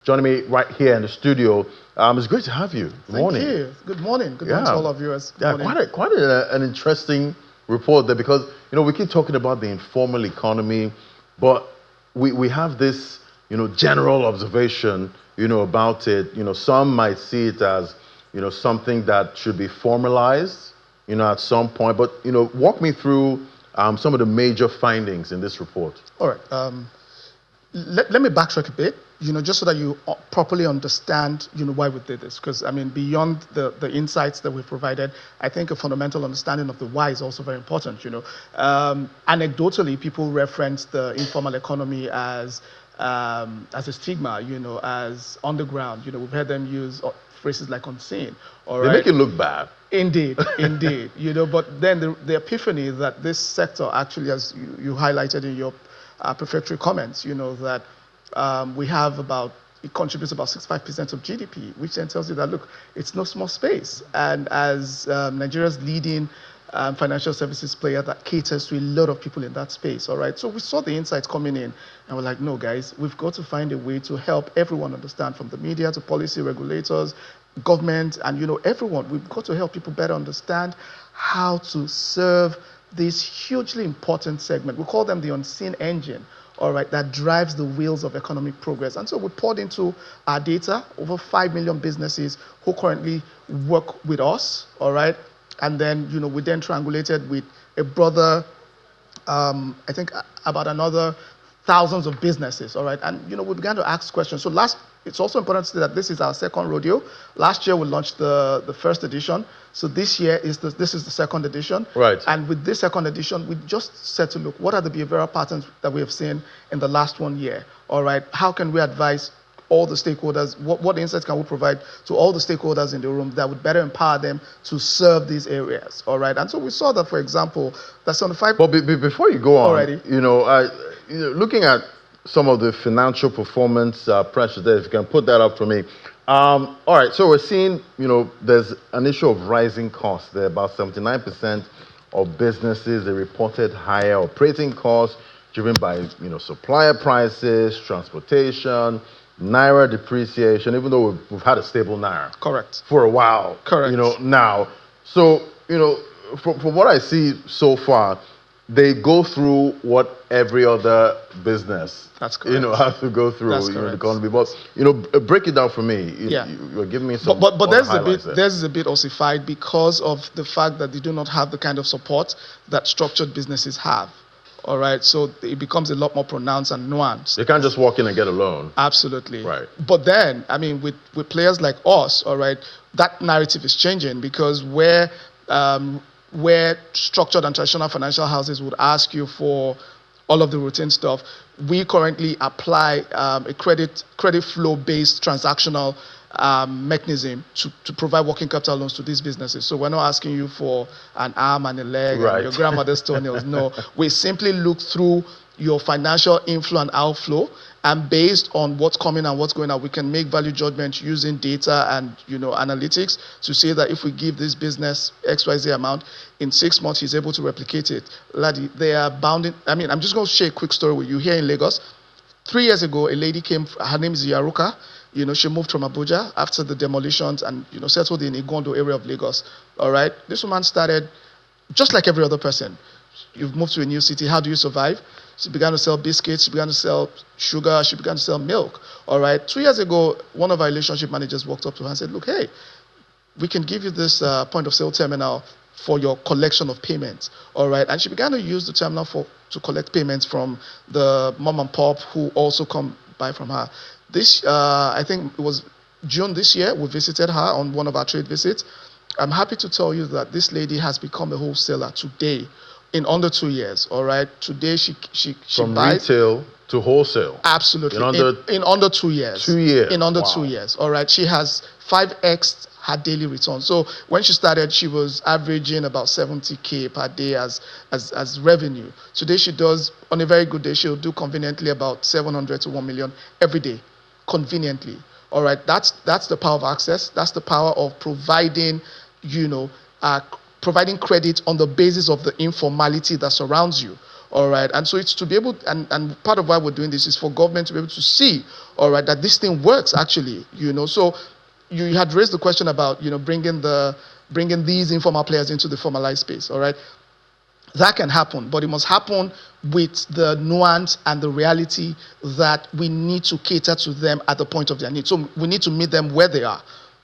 joining me right here in the studio. It's great to have you. Good morning. Thank you. Good morning. Good morning to all of you. Yeah, quite an interesting report there because, we keep talking about the informal economy, but we have this, general observation, about it. Some might see it as, something that should be formalized, at some point. But, walk me through some of the major findings in this report. All right. Let me backtrack a bit, just so that you properly understand, why we did this. Because, beyond the insights that we've provided, I think a fundamental understanding of the why is also very important, Anecdotally, people reference the informal economy as a stigma, as underground. We've heard them use phrases like unseen. They make it look bad. Indeed, indeed. But then the epiphany is that this sector actually, as you highlighted in your prefatory comments, that we have it contributes about 65% of GDP, which then tells you that, look, it's no small space. And as Nigeria's leading financial services player that caters to a lot of people in that space, all right? So we saw the insights coming in, and we're like, no, guys, we've got to find a way to help everyone understand, from the media to policy regulators, government, and, everyone. We've got to help people better understand how to serve this hugely important segment. We call them the unseen engine, all right, that drives the wheels of economic progress. And so we poured into our data, over 5 million businesses who currently work with us, all right? And then, we then triangulated with a brother, I think about another thousands of businesses, all right? And, we began to ask questions. So it's also important to say that this is our second rodeo. Last year, we launched the first edition. So this year, this is the second edition. Right. And with this second edition, we just said to look, what are the behavioral patterns that we have seen in the last 1 year, all right? How can we advise all the stakeholders? What insights can we provide to all the stakeholders in the room that would better empower them to serve these areas, all right? And so we saw that, for example, that 75... But before you go on, already, looking at some of the financial performance pressures there, if you can put that up for me. All right, so we're seeing, there's an issue of rising costs there. About 79% of businesses, they reported higher operating costs driven by, supplier prices, transportation, Naira depreciation, even though we've had a stable Naira. Correct. For a while. Correct. Now. So, from what I see so far, they go through what every other business, that's correct, has to go through, the economy. But, break it down for me. Yeah. You're giving me some. But there's a bit ossified because of the fact that they do not have the kind of support that structured businesses have. All right, so it becomes a lot more pronounced and nuanced. They can't just walk in and get a loan. Absolutely. Right. But then, with players like us, all right, that narrative is changing because where structured and traditional financial houses would ask you for all of the routine stuff, we currently apply a credit flow based transactional mechanism to provide working capital loans to these businesses. So we're not asking you for an arm and a leg right. and your grandmother's toenails. No, we simply look through your financial inflow and outflow, and based on what's coming and what's going out, we can make value judgments using data and analytics to say that if we give this business XYZ amount, in 6 months he's able to replicate it. They are bounding. I'm just going to share a quick story with you. Here in Lagos, 3 years ago, a lady came. Her name is Yaruka. She moved from Abuja after the demolitions and settled in Igondo area of Lagos. All right, this woman started just like every other person. You've moved to a new city. How do you survive? She began to sell biscuits. She began to sell sugar. She began to sell milk. All right. 2 years ago, one of our relationship managers walked up to her and said, look, hey, we can give you this point of sale terminal for your collection of payments. All right. And she began to use the terminal to collect payments from the mom and pop who also come buy from her. This, I think it was June this year, we visited her on one of our trade visits. I'm happy to tell you that this lady has become a wholesaler today in under 2 years, all right? Today she From buys... retail to wholesale. Absolutely. In under 2 years. 2 years. In under 2 years, all right? She has 5x her daily return. So when she started, she was averaging about 70K per day as revenue. Today she does, on a very good day, she'll do conveniently about 700 to 1 million every day, conveniently. All right, that's the power of access. That's the power of providing, providing credit on the basis of the informality that surrounds you. all right? And so it's to be able, and part of why we're doing this is for government to be able to see, all right, that this thing works actually, So you had raised the question about, bringing these informal players into the formalized space, all right? That can happen, but it must happen with the nuance and the reality that we need to cater to them at the point of their need. So we need to meet them where they are.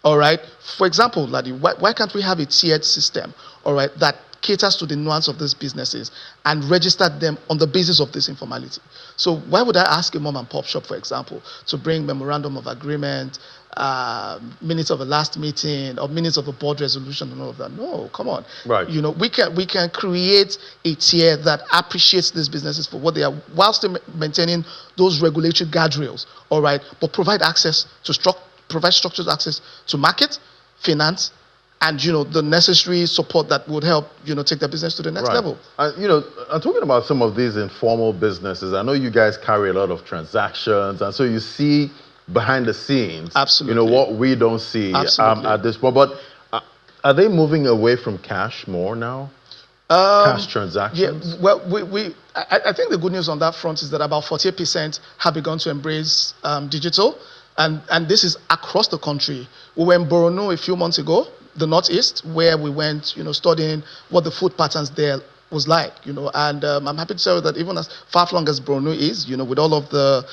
All right. For example, Ladi, why can't we have a tiered system, all right, that caters to the nuance of these businesses and register them on the basis of this informality? So why would I ask a mom and pop shop, for example, to bring memorandum of agreement, minutes of the last meeting, or minutes of a board resolution and all of that? No, come on. Right. We can create a tier that appreciates these businesses for what they are, while still maintaining those regulatory guardrails. All right, but provide structured access to market, finance, and the necessary support that would help take the business to the next level. I'm talking about some of these informal businesses. I know you guys carry a lot of transactions, and so you see behind the scenes, absolutely, what we don't see at this point. But are they moving away from cash more now? Cash transactions? Yeah, well, I think the good news on that front is that about 48% have begun to embrace digital, and this is across the country. We were in Borno a few months ago, the Northeast, where we went, studying what the food patterns there was like, and I'm happy to tell you that even as far-flung as Borno is, with all of the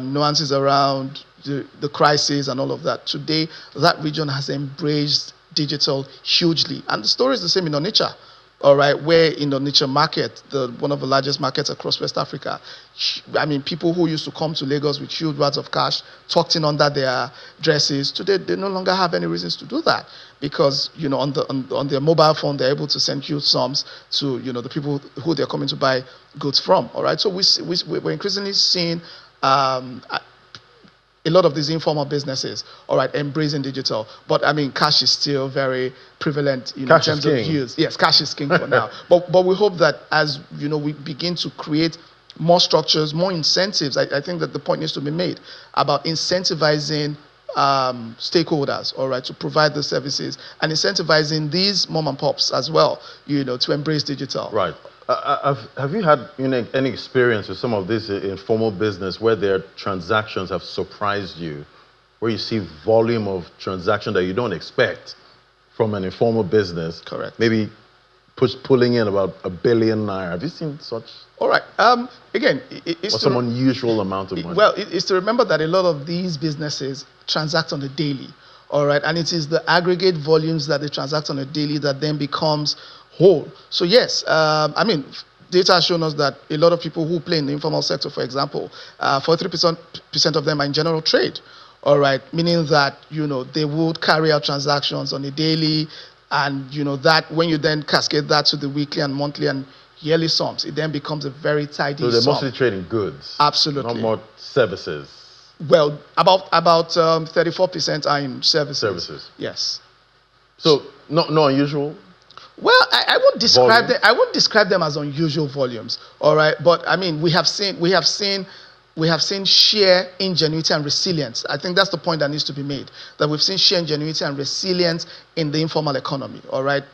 nuances around the crisis and all of that, today that region has embraced digital hugely. And the story is the same in Onitsha, all right, where in the Onitsha market, one of the largest markets across West Africa, I mean, people who used to come to Lagos with huge wads of cash tucked in under their dresses, today they no longer have any reasons to do that, because on their mobile phone they're able to send huge sums to the people who they're coming to buy goods from. All right, so we're increasingly seeing a lot of these informal businesses, all right, embracing digital. But I mean, cash is still very prevalent in terms of use. Yes, cash is king for now. But we hope that as we begin to create more structures, more incentives. I think that the point needs to be made about incentivizing stakeholders, all right, to provide the services, and incentivizing these mom and pops as well, to embrace digital. Right. Have you had any experience with some of this informal business where their transactions have surprised you, where you see volume of transaction that you don't expect from an informal business? Correct. Maybe pulling in about ₦1 billion. Have you seen such? All right. Again, it's some unusual amount of money. Well, it's to remember that a lot of these businesses transact on a daily. All right, and it is the aggregate volumes that they transact on a daily that then becomes whole. So yes, I mean, data has shown us that a lot of people who play in the informal sector, for example, 43% of them are in general trade. All right, meaning that they would carry out transactions on a daily, and that when you then cascade that to the weekly and monthly and yearly sums, it then becomes a very tidy sum. So they're mostly trading goods. Absolutely. Not more services. Well, about 34% are in services. Services. Yes. So not unusual. Well, I won't describe them. I won't describe them as unusual volumes. All right, but I mean, we have seen sheer ingenuity and resilience. I think that's the point that needs to be made. That we've seen sheer ingenuity and resilience in the informal economy. All right,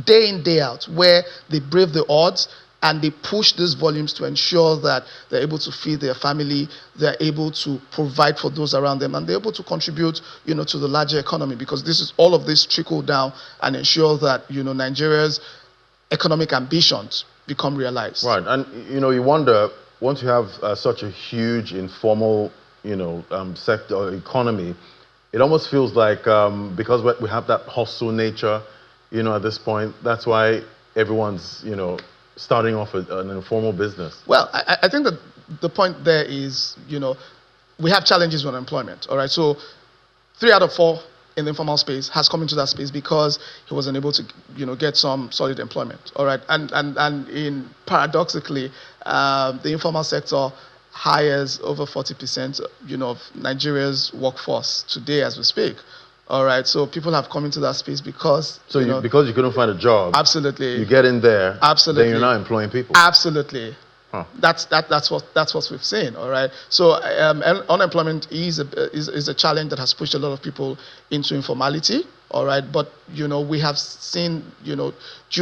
day in, day out, where they brave the odds and they push these volumes to ensure that they're able to feed their family, they're able to provide for those around them, and they're able to contribute, to the larger economy, because all of this trickle down and ensure that, Nigeria's economic ambitions become realized. Right, and you wonder, once you have such a huge informal, sector or economy, it almost feels like because we have that hustle nature, at this point, that's why everyone's, starting off an informal business. Well, I think that the point there is, we have challenges with employment. All right, so 3 out of 4 in the informal space has come into that space because he wasn't able to, get some solid employment. All right, and paradoxically, the informal sector hires over 40%, of Nigeria's workforce today as we speak. All right, so people have come into that space because... So because you couldn't find a job. Absolutely. You get in there. Absolutely. Then you're now employing people. Absolutely. That's what we've seen. All right. So unemployment is a challenge that has pushed a lot of people into informality. All right. But we have seen due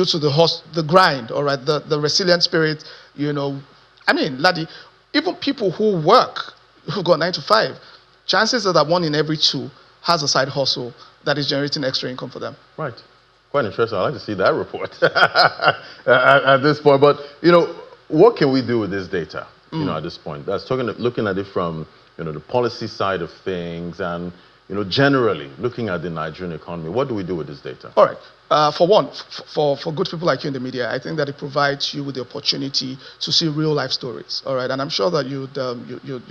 to the grind. All right. The resilient spirit. I mean, Ladi, even people who work, who got 9 to 5, chances are that 1 in every 2 has a side hustle that is generating extra income for them. Right. Quite interesting. I'd like to see that report at this point. But, what can we do with this data, at this point? That's looking at it from, the policy side of things and, generally looking at the Nigerian economy. What do we do with this data? All right. For one, for good people like you in the media, I think that it provides you with the opportunity to see real life stories. All right. And I'm sure that you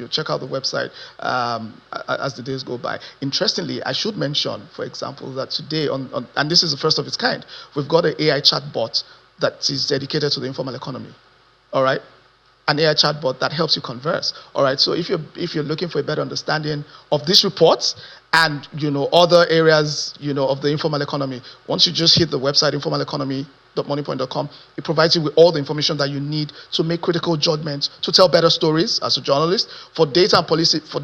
check out the website as the days go by. Interestingly, I should mention, for example, that today and this is the first of its kind, we've got an AI chatbot that is dedicated to the informal economy. All right. An AI chatbot that helps you converse. All right. So if you're looking for a better understanding of these reports and other areas of the informal economy, once you just hit the website informaleconomy.moniepoint.com, it provides you with all the information that you need to make critical judgments, to tell better stories as a journalist, for data and policy, for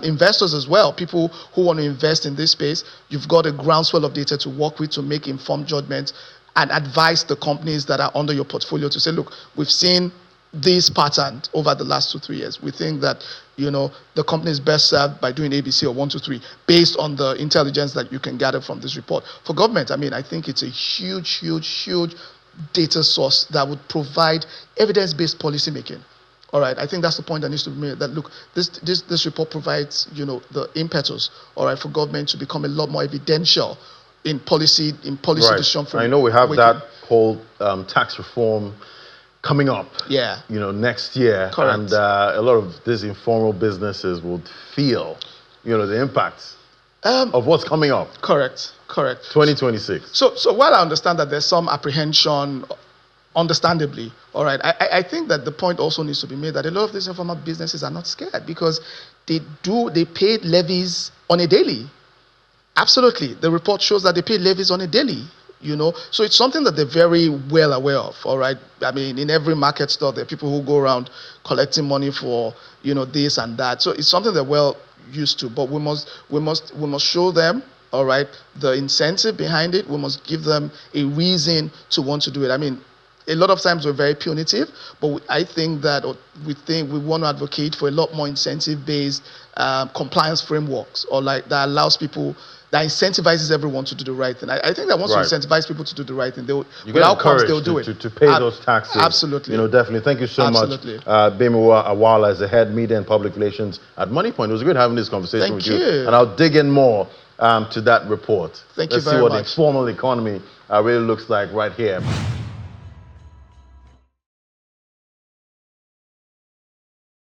investors as well, people who want to invest in this space. You've got a groundswell of data to work with to make informed judgments and advise the companies that are under your portfolio to say, look, we've seen this pattern over the last 2-3 years. We think that the company is best served by doing ABC or 1, 2, 3 based on the intelligence that you can gather from this report. For government, I think it's a huge data source that would provide evidence-based policy making. All right, I think that's the point that needs to be made. That look, this report provides the impetus, all right, for government to become a lot more evidential in policy Right. decision. I know we have that whole tax reform coming up, Yeah. next year. Correct. And a lot of these informal businesses would feel, the impacts of what's coming up. Correct. 2026. So while I understand that there's some apprehension, understandably, all right, I think that the point also needs to be made that a lot of these informal businesses are not scared because they pay levies on a daily. Absolutely. The report shows that they pay levies on a daily. So it's something that they're very well aware of. All right. In every market store, there are people who go around collecting money for this and that. So it's something they're well used to. But we must show them, all right, the incentive behind it. We must give them a reason to want to do it. A lot of times we're very punitive, but I think that we want to advocate for a lot more incentive-based compliance frameworks, or like that allows people, that incentivizes everyone to do the right thing. I think that once you incentivize people to do the right thing, they'll do it. To pay those taxes. Absolutely. Definitely. Thank you so much, Bemiwa Awala, as the head media and public relations at Moniepoint. It was good having this conversation with you. And I'll dig in more to that report. Thank you very much. Let's see what the informal economy really looks like right here.